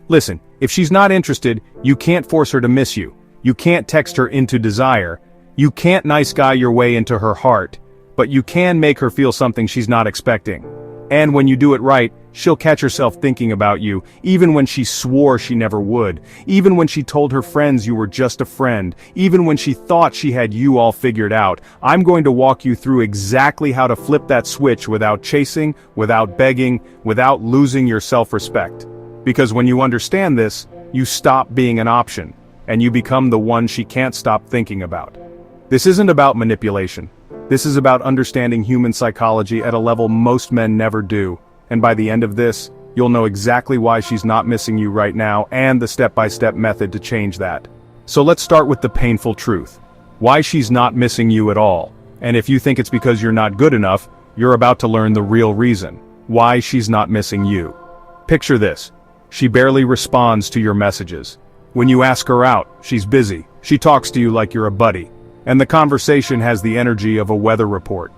Listen, if she's not interested, you can't force her to miss you. You can't text her into desire. You can't nice guy your way into her heart. But you can make her feel something she's not expecting. And when you do it right, she'll catch herself thinking about you, even when she swore she never would, even when she told her friends you were just a friend, even when she thought she had you all figured out. I'm going to walk you through exactly how to flip that switch without chasing, without begging, without losing your self-respect. Because when you understand this, you stop being an option, and you become the one she can't stop thinking about. This isn't about manipulation. This is about understanding human psychology at a level most men never do. And by the end of this, you'll know exactly why she's not missing you right now and the step-by-step method to change that. So let's start with the painful truth. Why she's not missing you at all. And if you think it's because you're not good enough, you're about to learn the real reason. Why she's not missing you. Picture this. She barely responds to your messages. When you ask her out, she's busy. She talks to you like you're a buddy. And the conversation has the energy of a weather report.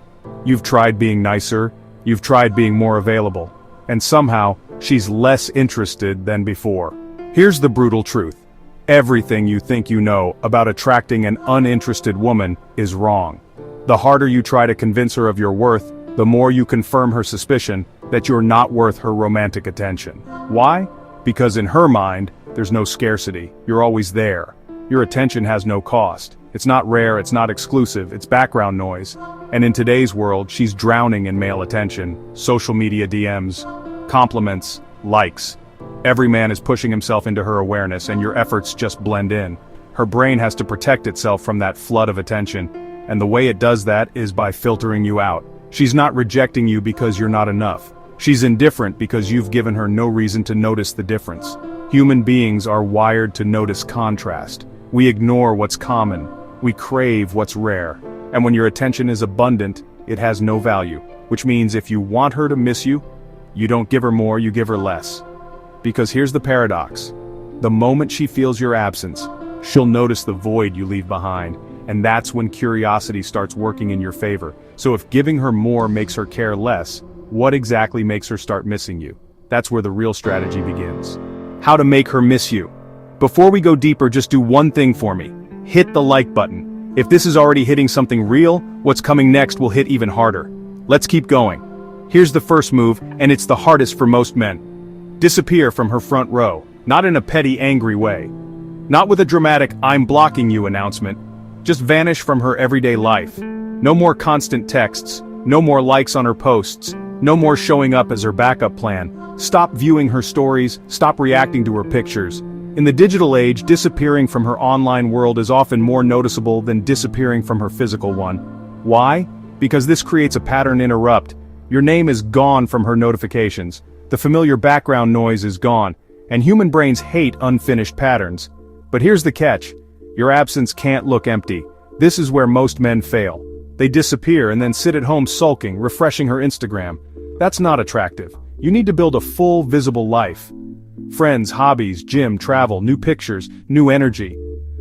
You've tried being nicer, you've tried being more available, and somehow, she's less interested than before. Here's the brutal truth. Everything you think you know about attracting an uninterested woman is wrong. The harder you try to convince her of your worth, the more you confirm her suspicion that you're not worth her romantic attention. Why? Because in her mind, there's no scarcity. You're always there. Your attention has no cost. It's not rare, it's not exclusive, it's background noise. And in today's world, she's drowning in male attention, social media DMs, compliments, likes. Every man is pushing himself into her awareness and your efforts just blend in. Her brain has to protect itself from that flood of attention, and the way it does that is by filtering you out. She's not rejecting you because you're not enough. She's indifferent because you've given her no reason to notice the difference. Human beings are wired to notice contrast. We ignore what's common. We crave what's rare. And when your attention is abundant, it has no value. Which means if you want her to miss you, you don't give her more, you give her less. Because here's the paradox. The moment she feels your absence, she'll notice the void you leave behind. And that's when curiosity starts working in your favor. So if giving her more makes her care less, what exactly makes her start missing you? That's where the real strategy begins. How to make her miss you. Before we go deeper, just do one thing for me. Hit the like button. If this is already hitting something real, what's coming next will hit even harder. Let's keep going. Here's the first move, and it's the hardest for most men. Disappear from her front row. Not in a petty, angry way. Not with a dramatic, "I'm blocking you" announcement. Just vanish from her everyday life. No more constant texts. No more likes on her posts. No more showing up as her backup plan. Stop viewing her stories. Stop reacting to her pictures. In the digital age, disappearing from her online world is often more noticeable than disappearing from her physical one. Why? Because this creates a pattern interrupt. Your name is gone from her notifications. The familiar background noise is gone, and human brains hate unfinished patterns. But here's the catch. Your absence can't look empty. This is where most men fail. They disappear and then sit at home sulking, refreshing her Instagram. That's not attractive. You need to build a full, visible life. Friends, hobbies, gym, travel, new pictures, new energy.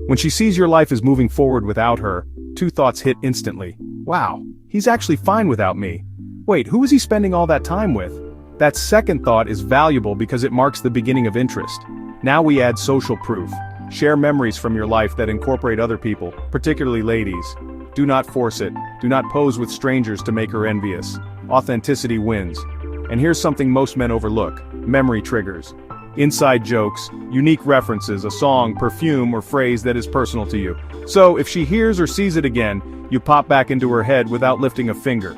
When she sees your life is moving forward without her, two thoughts hit instantly. Wow, he's actually fine without me. Wait, who is he spending all that time with? That second thought is valuable because it marks the beginning of interest. Now we add social proof. Share memories from your life that incorporate other people, particularly ladies. Do not force it. Do not pose with strangers to make her envious. Authenticity wins. And here's something most men overlook. Memory triggers. Inside jokes, unique references, a song, perfume, or phrase that is personal to you. So, if she hears or sees it again, you pop back into her head without lifting a finger.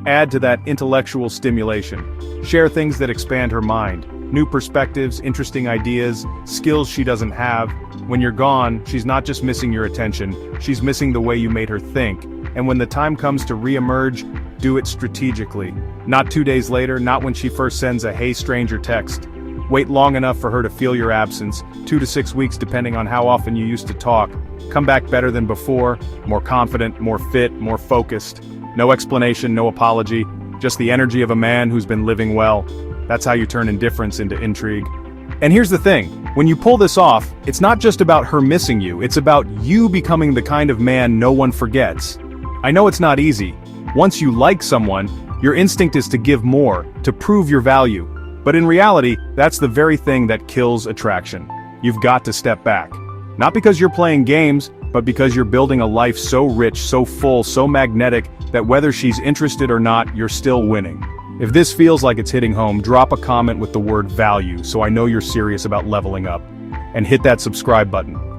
Add to that intellectual stimulation. Share things that expand her mind. New perspectives, interesting ideas, skills she doesn't have. When you're gone, she's not just missing your attention, she's missing the way you made her think. And when the time comes to re-emerge, do it strategically. Not 2 days later, not when she first sends a "Hey stranger" text. Wait long enough for her to feel your absence, 2 to 6 weeks depending on how often you used to talk. Come back better than before, more confident, more fit, more focused. No explanation, no apology, just the energy of a man who's been living well. That's how you turn indifference into intrigue. And here's the thing, when you pull this off, it's not just about her missing you, it's about you becoming the kind of man no one forgets. I know it's not easy. Once you like someone, your instinct is to give more, to prove your value. But in reality, that's the very thing that kills attraction. You've got to step back. Not because you're playing games, but because you're building a life so rich, so full, so magnetic, that whether she's interested or not, you're still winning. If this feels like it's hitting home, drop a comment with the word value so I know you're serious about leveling up. And hit that subscribe button.